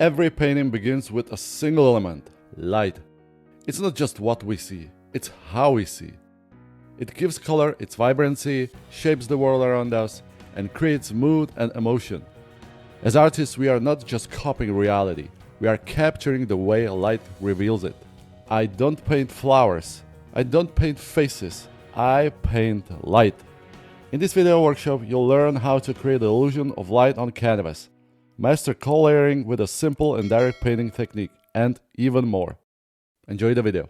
Every painting begins with a single element, light. It's not just what we see, it's how we see. It gives color its vibrancy, shapes the world around us, and creates mood and emotion. As artists, we are not just copying reality, we are capturing the way light reveals it. I don't paint flowers, I don't paint faces, I paint light. In this video workshop, you'll learn how to create the illusion of light on canvas, master co-layering with a simple and direct painting technique, and even more. Enjoy the video.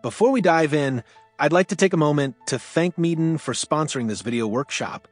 Before we dive in, I'd like to take a moment to thank Meeden for sponsoring this video workshop.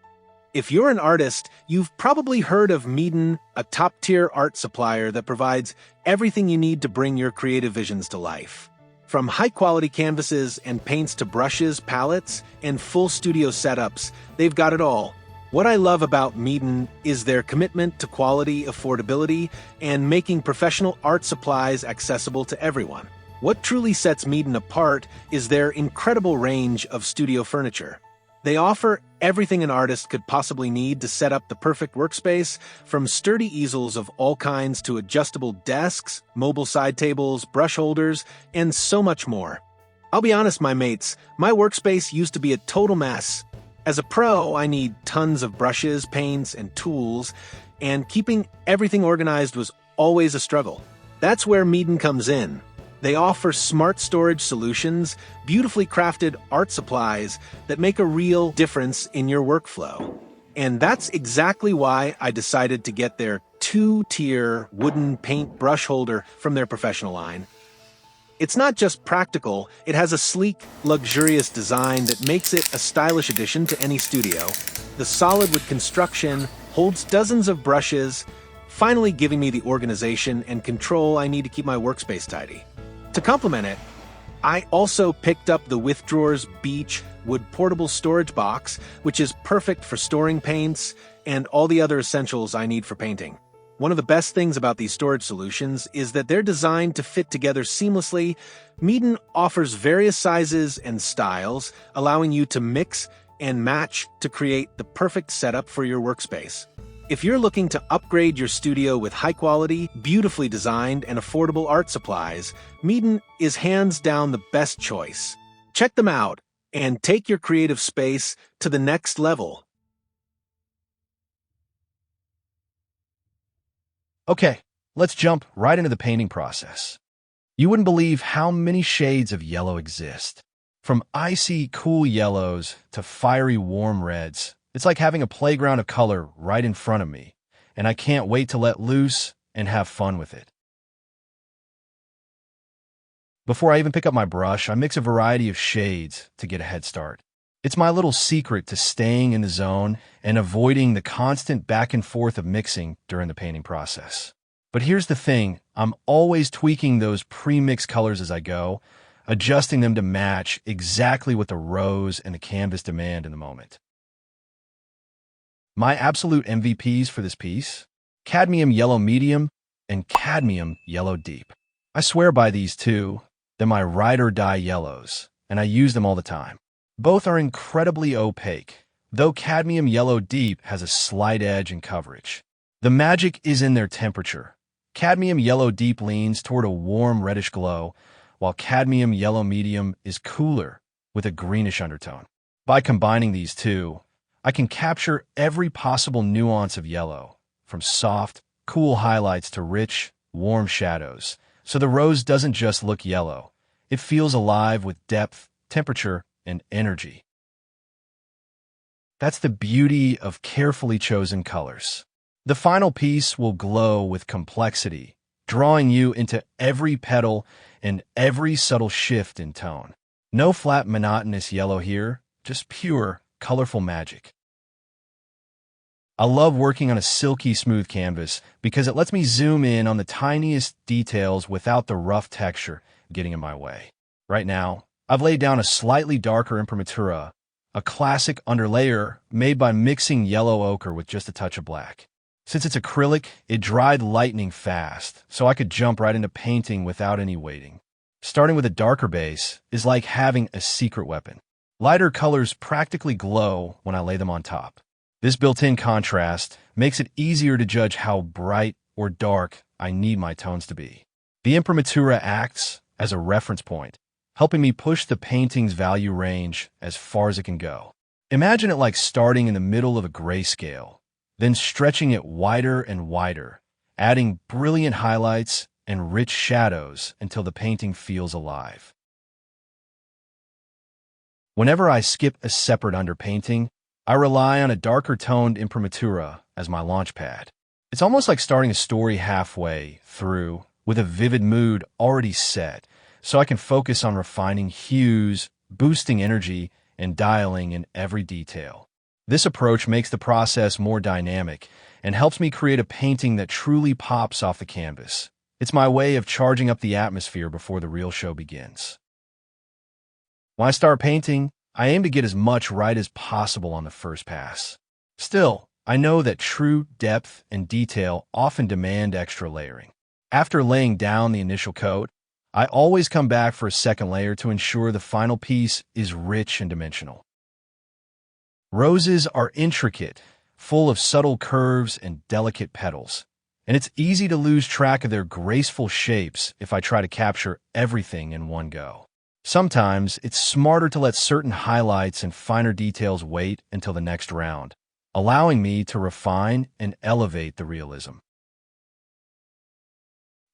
If you're an artist, you've probably heard of Meeden, a top-tier art supplier that provides everything you need to bring your creative visions to life. From high-quality canvases and paints to brushes, palettes, and full studio setups, they've got it all. What I love about Meeden is their commitment to quality, affordability, and making professional art supplies accessible to everyone. What truly sets Meeden apart is their incredible range of studio furniture. They offer everything an artist could possibly need to set up the perfect workspace, from sturdy easels of all kinds to adjustable desks, mobile side tables, brush holders, and so much more. I'll be honest, my mates, my workspace used to be a total mess. As a pro, I need tons of brushes, paints, and tools, and keeping everything organized was always a struggle. That's where Meeden comes in. They offer smart storage solutions, beautifully crafted art supplies that make a real difference in your workflow. And that's exactly why I decided to get their 2-tier wooden paint brush holder from their professional line. It's not just practical, it has a sleek, luxurious design that makes it a stylish addition to any studio. The solid wood construction holds dozens of brushes, finally giving me the organization and control I need to keep my workspace tidy. To complement it, I also picked up the Withdrawers Beach wood portable storage box, which is perfect for storing paints and all the other essentials I need for painting. One of the best things about these storage solutions is that they're designed to fit together seamlessly. Meeden offers various sizes and styles, allowing you to mix and match to create the perfect setup for your workspace. If you're looking to upgrade your studio with high-quality, beautifully designed, and affordable art supplies, Meeden is hands down the best choice. Check them out and take your creative space to the next level. Okay, let's jump right into the painting process. You wouldn't believe how many shades of yellow exist. From icy, cool yellows to fiery, warm reds. It's like having a playground of color right in front of me, and I can't wait to let loose and have fun with it. Before I even pick up my brush, I mix a variety of shades to get a head start. It's my little secret to staying in the zone and avoiding the constant back and forth of mixing during the painting process. But here's the thing, I'm always tweaking those pre-mixed colors as I go, adjusting them to match exactly what the rose and the canvas demand in the moment. My absolute MVPs for this piece, cadmium yellow medium and cadmium yellow deep. I swear by these two. They're my ride or die yellows, and I use them all the time. Both are incredibly opaque, though cadmium yellow deep has a slight edge in coverage. The magic is in their temperature. Cadmium yellow deep leans toward a warm reddish glow, while cadmium yellow medium is cooler with a greenish undertone. By combining these two, I can capture every possible nuance of yellow, from soft, cool highlights to rich, warm shadows. So the rose doesn't just look yellow. It feels alive with depth, temperature, and energy. That's the beauty of carefully chosen colors. The final piece will glow with complexity, drawing you into every petal and every subtle shift in tone. No flat, monotonous yellow here, just pure, colorful magic. I love working on a silky smooth canvas because it lets me zoom in on the tiniest details without the rough texture getting in my way. Right now, I've laid down a slightly darker imprimatura, a classic underlayer made by mixing yellow ochre with just a touch of black. Since it's acrylic, it dried lightning fast, so I could jump right into painting without any waiting. Starting with a darker base is like having a secret weapon. Lighter colors practically glow when I lay them on top. This built-in contrast makes it easier to judge how bright or dark I need my tones to be. The imprimatura acts as a reference point, helping me push the painting's value range as far as it can go. Imagine it like starting in the middle of a grayscale, then stretching it wider and wider, adding brilliant highlights and rich shadows until the painting feels alive. Whenever I skip a separate underpainting, I rely on a darker toned imprimatura as my launch pad. It's almost like starting a story halfway through with a vivid mood already set, so I can focus on refining hues, boosting energy, and dialing in every detail. This approach makes the process more dynamic and helps me create a painting that truly pops off the canvas. It's my way of charging up the atmosphere before the real show begins. When I start painting, I aim to get as much right as possible on the first pass. Still, I know that true depth and detail often demand extra layering. After laying down the initial coat, I always come back for a second layer to ensure the final piece is rich and dimensional. Roses are intricate, full of subtle curves and delicate petals, and it's easy to lose track of their graceful shapes if I try to capture everything in one go. Sometimes it's smarter to let certain highlights and finer details wait until the next round, allowing me to refine and elevate the realism.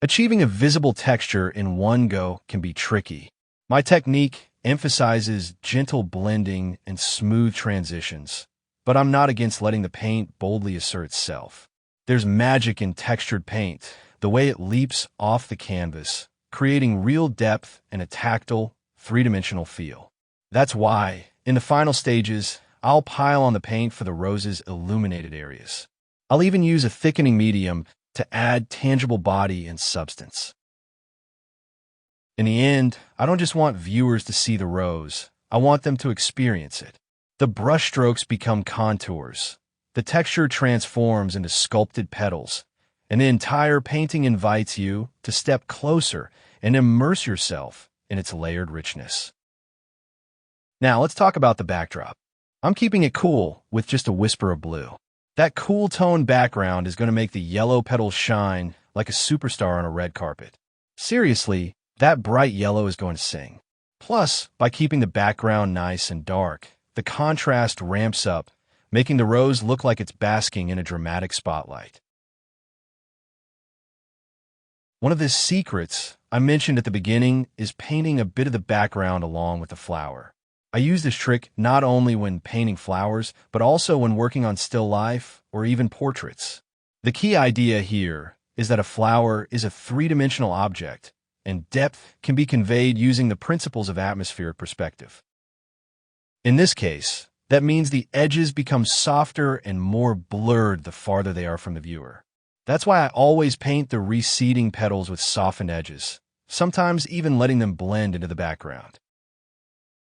Achieving a visible texture in one go can be tricky. My technique emphasizes gentle blending and smooth transitions, but I'm not against letting the paint boldly assert itself. There's magic in textured paint, the way it leaps off the canvas, creating real depth and a tactile, three-dimensional feel. That's why, in the final stages, I'll pile on the paint for the rose's illuminated areas. I'll even use a thickening medium to add tangible body and substance. In the end, I don't just want viewers to see the rose, I want them to experience it. The brushstrokes become contours, the texture transforms into sculpted petals, and the entire painting invites you to step closer and immerse yourself in its layered richness. Now let's talk about the backdrop. I'm keeping it cool with just a whisper of blue. That cool tone background is going to make the yellow petals shine like a superstar on a red carpet. Seriously, that bright yellow is going to sing. Plus, by keeping the background nice and dark, the contrast ramps up, making the rose look like it's basking in a dramatic spotlight. One of the secrets I mentioned at the beginning is painting a bit of the background along with the flower. I use this trick not only when painting flowers, but also when working on still life or even portraits. The key idea here is that a flower is a three-dimensional object, and depth can be conveyed using the principles of atmospheric perspective. In this case, that means the edges become softer and more blurred the farther they are from the viewer. That's why I always paint the receding petals with softened edges, sometimes even letting them blend into the background.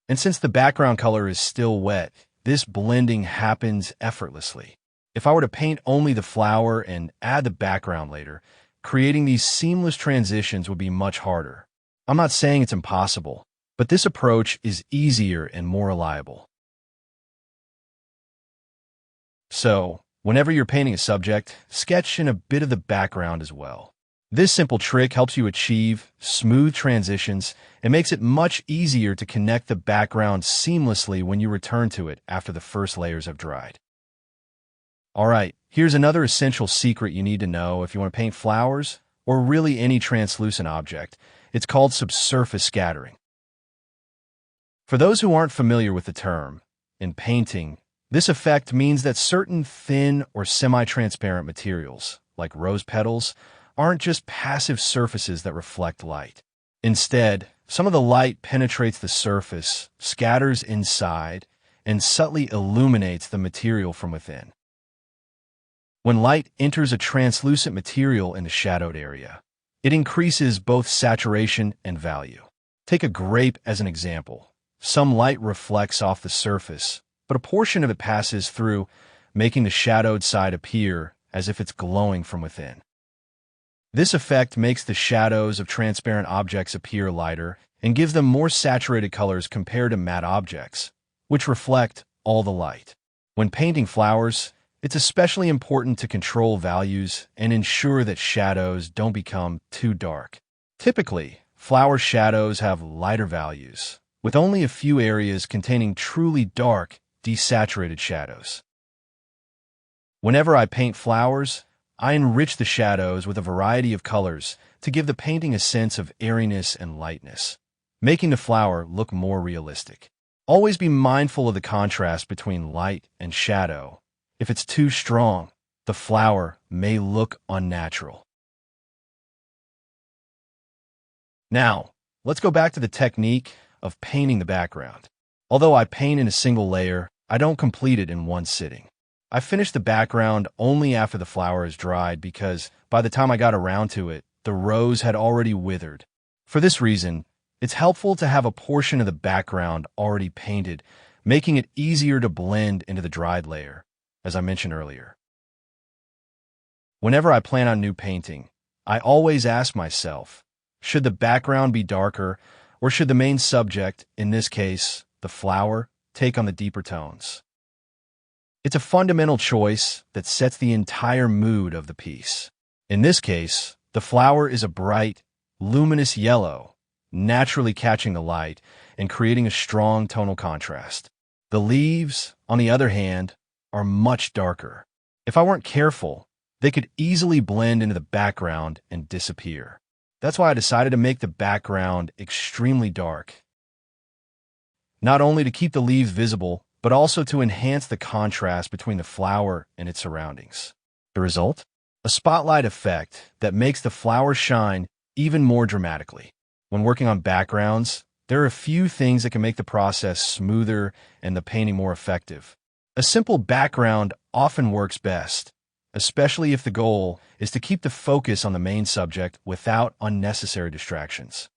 And since the background color is still wet, this blending happens effortlessly. If I were to paint only the flower and add the background later, creating these seamless transitions would be much harder. I'm not saying it's impossible, but this approach is easier and more reliable. So, whenever you're painting a subject, sketch in a bit of the background as well. This simple trick helps you achieve smooth transitions and makes it much easier to connect the background seamlessly when you return to it after the first layers have dried. Alright, here's another essential secret you need to know if you want to paint flowers or really any translucent object. It's called subsurface scattering. For those who aren't familiar with the term, in painting, this effect means that certain thin or semi-transparent materials, like rose petals, aren't just passive surfaces that reflect light. Instead, some of the light penetrates the surface, scatters inside, and subtly illuminates the material from within. When light enters a translucent material in the shadowed area, it increases both saturation and value. Take a grape as an example. Some light reflects off the surface, but a portion of it passes through, making the shadowed side appear as if it's glowing from within. This effect makes the shadows of transparent objects appear lighter and gives them more saturated colors compared to matte objects, which reflect all the light. When painting flowers, it's especially important to control values and ensure that shadows don't become too dark. Typically, flower shadows have lighter values, with only a few areas containing truly dark, desaturated shadows. Whenever I paint flowers, I enrich the shadows with a variety of colors to give the painting a sense of airiness and lightness, making the flower look more realistic. Always be mindful of the contrast between light and shadow. If it's too strong, the flower may look unnatural. Now, let's go back to the technique of painting the background. Although I paint in a single layer, I don't complete it in one sitting. I finish the background only after the flower is dried because by the time I got around to it, the rose had already withered. For this reason, it's helpful to have a portion of the background already painted, making it easier to blend into the dried layer, as I mentioned earlier. Whenever I plan on new painting, I always ask myself, should the background be darker, or should the main subject, in this case, the flower, take on the deeper tones? It's a fundamental choice that sets the entire mood of the piece. In this case, the flower is a bright, luminous yellow, naturally catching the light and creating a strong tonal contrast. The leaves, on the other hand, are much darker. If I weren't careful, they could easily blend into the background and disappear. That's why I decided to make the background extremely dark, not only to keep the leaves visible, but also to enhance the contrast between the flower and its surroundings. The result? A spotlight effect that makes the flower shine even more dramatically. When working on backgrounds, there are a few things that can make the process smoother and the painting more effective. A simple background often works best, especially if the goal is to keep the focus on the main subject without unnecessary distractions.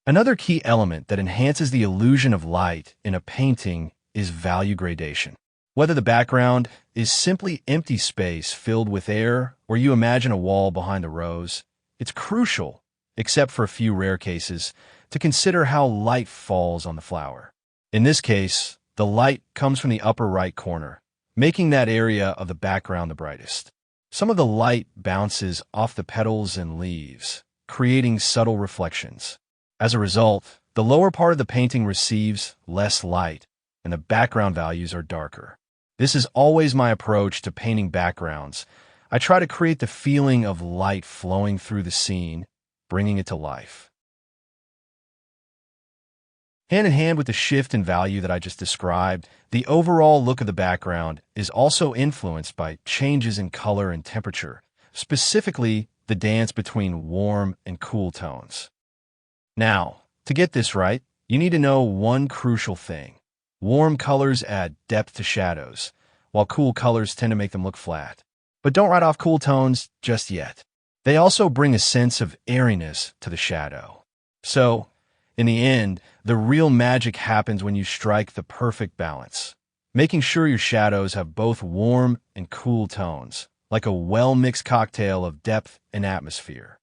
Another key element that enhances the illusion of light in a painting is value gradation. Whether the background is simply empty space filled with air or you imagine a wall behind the rose, it's crucial, except for a few rare cases, to consider how light falls on the flower. In this case, the light comes from the upper right corner, making that area of the background the brightest. Some of the light bounces off the petals and leaves, creating subtle reflections. As a result, the lower part of the painting receives less light, and the background values are darker. This is always my approach to painting backgrounds. I try to create the feeling of light flowing through the scene, bringing it to life. Hand in hand with the shift in value that I just described, the overall look of the background is also influenced by changes in color and temperature, specifically the dance between warm and cool tones. Now, to get this right, you need to know one crucial thing. Warm colors add depth to shadows, while cool colors tend to make them look flat. But don't write off cool tones just yet. They also bring a sense of airiness to the shadow. So, in the end, the real magic happens when you strike the perfect balance, making sure your shadows have both warm and cool tones, like a well-mixed cocktail of depth and atmosphere.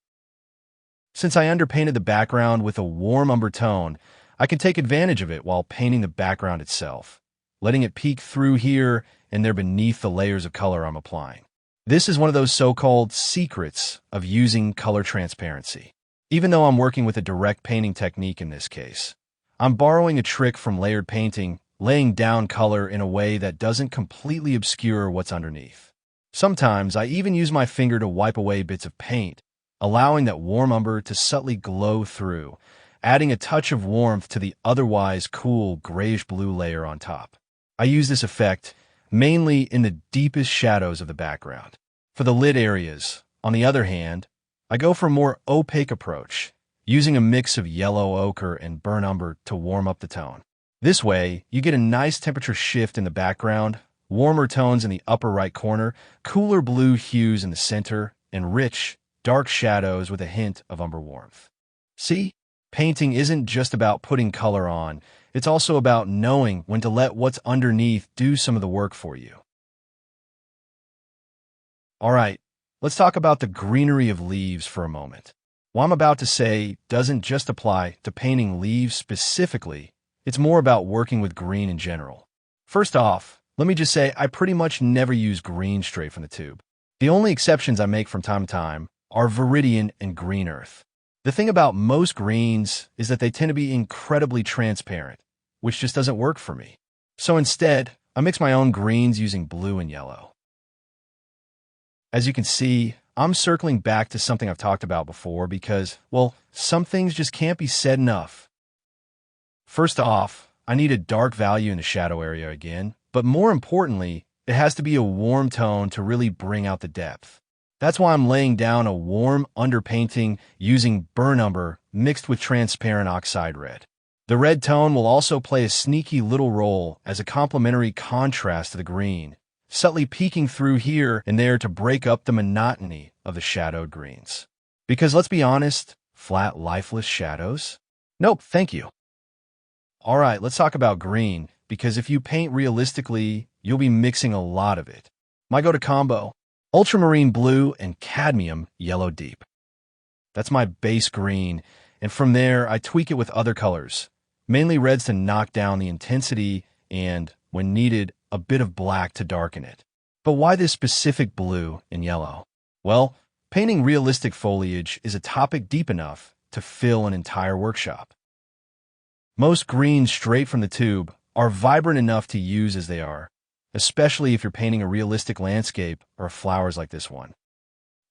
Since I underpainted the background with a warm umber tone, I can take advantage of it while painting the background itself, letting it peek through here and there beneath the layers of color I'm applying. This is one of those so-called secrets of using color transparency. Even though I'm working with a direct painting technique in this case, I'm borrowing a trick from layered painting, laying down color in a way that doesn't completely obscure what's underneath. Sometimes I even use my finger to wipe away bits of paint, allowing that warm umber to subtly glow through, adding a touch of warmth to the otherwise cool grayish-blue layer on top. I use this effect mainly in the deepest shadows of the background. For the lid areas, on the other hand, I go for a more opaque approach, using a mix of yellow ochre and burnt umber to warm up the tone. This way, you get a nice temperature shift in the background, warmer tones in the upper right corner, cooler blue hues in the center, and rich, dark shadows with a hint of umber warmth. See? Painting isn't just about putting color on, it's also about knowing when to let what's underneath do some of the work for you. All right, let's talk about the greenery of leaves for a moment. What I'm about to say doesn't just apply to painting leaves specifically, it's more about working with green in general. First off, let me just say I pretty much never use green straight from the tube. The only exceptions I make from time to time are Viridian and Green Earth. The thing about most greens is that they tend to be incredibly transparent, which just doesn't work for me. So instead, I mix my own greens using blue and yellow. As you can see, I'm circling back to something I've talked about before because, well, some things just can't be said enough. First off, I need a dark value in the shadow area again, but more importantly, it has to be a warm tone to really bring out the depth. That's why I'm laying down a warm underpainting using burn umber mixed with transparent oxide red. The red tone will also play a sneaky little role as a complementary contrast to the green, subtly peeking through here and there to break up the monotony of the shadowed greens. Because let's be honest, flat, lifeless shadows? Nope, thank you. All right, let's talk about green, because if you paint realistically, you'll be mixing a lot of it. My go-to combo, ultramarine blue and cadmium yellow deep. That's my base green, and from there, I tweak it with other colors, mainly reds to knock down the intensity and, when needed, a bit of black to darken it. But why this specific blue and yellow? Well, painting realistic foliage is a topic deep enough to fill an entire workshop. Most greens straight from the tube are vibrant enough to use as they are, especially if you're painting a realistic landscape or flowers like this one.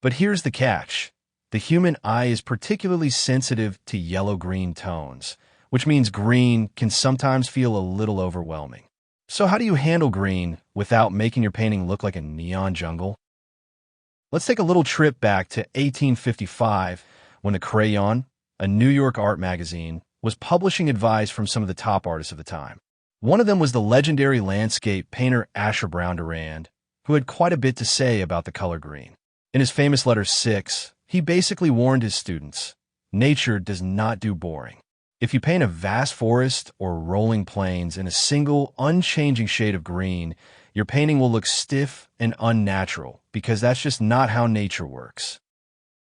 But here's the catch. The human eye is particularly sensitive to yellow-green tones, which means green can sometimes feel a little overwhelming. So how do you handle green without making your painting look like a neon jungle? Let's take a little trip back to 1855 when The Crayon, a New York art magazine, was publishing advice from some of the top artists of the time. One of them was the legendary landscape painter Asher Brown Durand, who had quite a bit to say about the color green. In his famous letter 6, he basically warned his students, nature does not do boring. If you paint a vast forest or rolling plains in a single, unchanging shade of green, your painting will look stiff and unnatural because that's just not how nature works.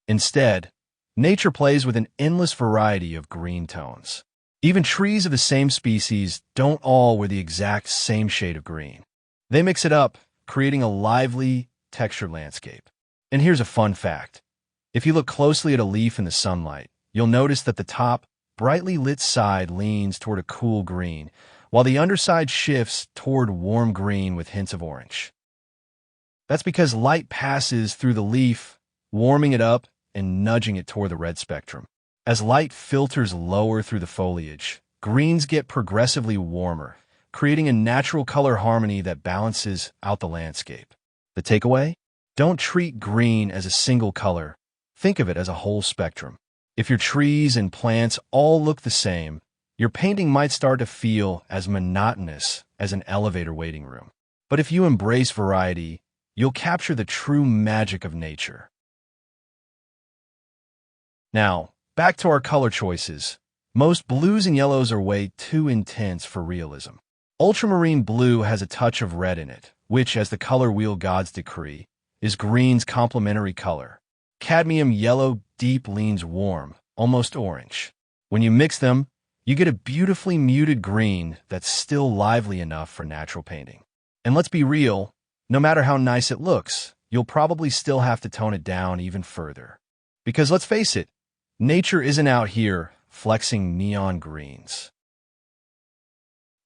Instead, nature plays with an endless variety of green tones. Even trees of the same species don't all wear the exact same shade of green. They mix it up, creating a lively, textured landscape. And here's a fun fact. If you look closely at a leaf in the sunlight, you'll notice that the top, brightly lit side leans toward a cool green, while the underside shifts toward warm green with hints of orange. That's because light passes through the leaf, warming it up and nudging it toward the red spectrum. As light filters lower through the foliage, greens get progressively warmer, creating a natural color harmony that balances out the landscape. The takeaway? Don't treat green as a single color. Think of it as a whole spectrum. If your trees and plants all look the same, your painting might start to feel as monotonous as an elevator waiting room. But if you embrace variety, you'll capture the true magic of nature. Now, back to our color choices. Most blues and yellows are way too intense for realism. Ultramarine blue has a touch of red in it, which, as the color wheel gods decree, is green's complementary color. Cadmium yellow deep leans warm, almost orange. When you mix them, you get a beautifully muted green that's still lively enough for natural painting. And let's be real, no matter how nice it looks, you'll probably still have to tone it down even further. Because let's face it, nature isn't out here flexing neon greens.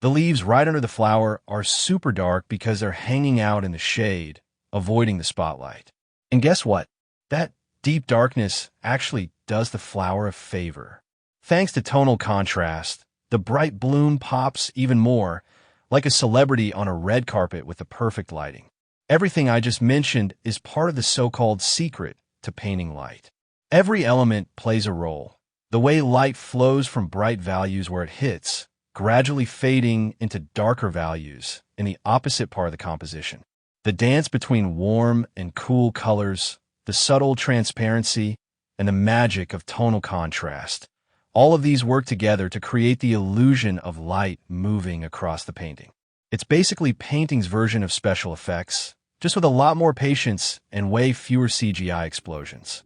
The leaves right under the flower are super dark because they're hanging out in the shade, avoiding the spotlight. And guess what? That deep darkness actually does the flower a favor. Thanks to tonal contrast, the bright bloom pops even more, like a celebrity on a red carpet with the perfect lighting. Everything I just mentioned is part of the so-called secret to painting light. Every element plays a role. The way light flows from bright values where it hits, gradually fading into darker values in the opposite part of the composition. The dance between warm and cool colors, the subtle transparency, and the magic of tonal contrast. All of these work together to create the illusion of light moving across the painting. It's basically painting's version of special effects, just with a lot more patience and way fewer CGI explosions.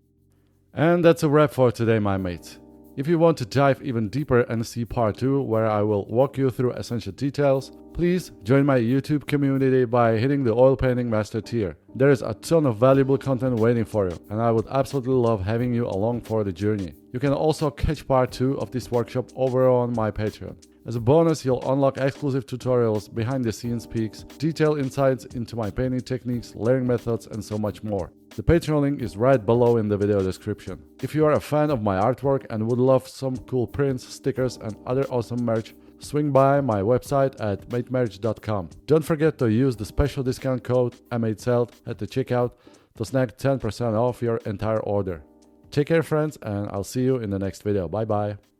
And that's a wrap for today, my mates. If you want to dive even deeper and see part 2, where I will walk you through essential details, please join my YouTube community by hitting the Oil Painting Master tier. There is a ton of valuable content waiting for you, and I would absolutely love having you along for the journey. You can also catch part 2 of this workshop over on my Patreon. As a bonus, you'll unlock exclusive tutorials, behind-the-scenes peeks, detailed insights into my painting techniques, layering methods, and so much more. The Patreon link is right below in the video description. If you are a fan of my artwork and would love some cool prints, stickers, and other awesome merch, swing by my website at matemerch.com. Don't forget to use the special discount code M8SELT at the checkout to snag 10% off your entire order. Take care, friends, and I'll see you in the next video. Bye bye.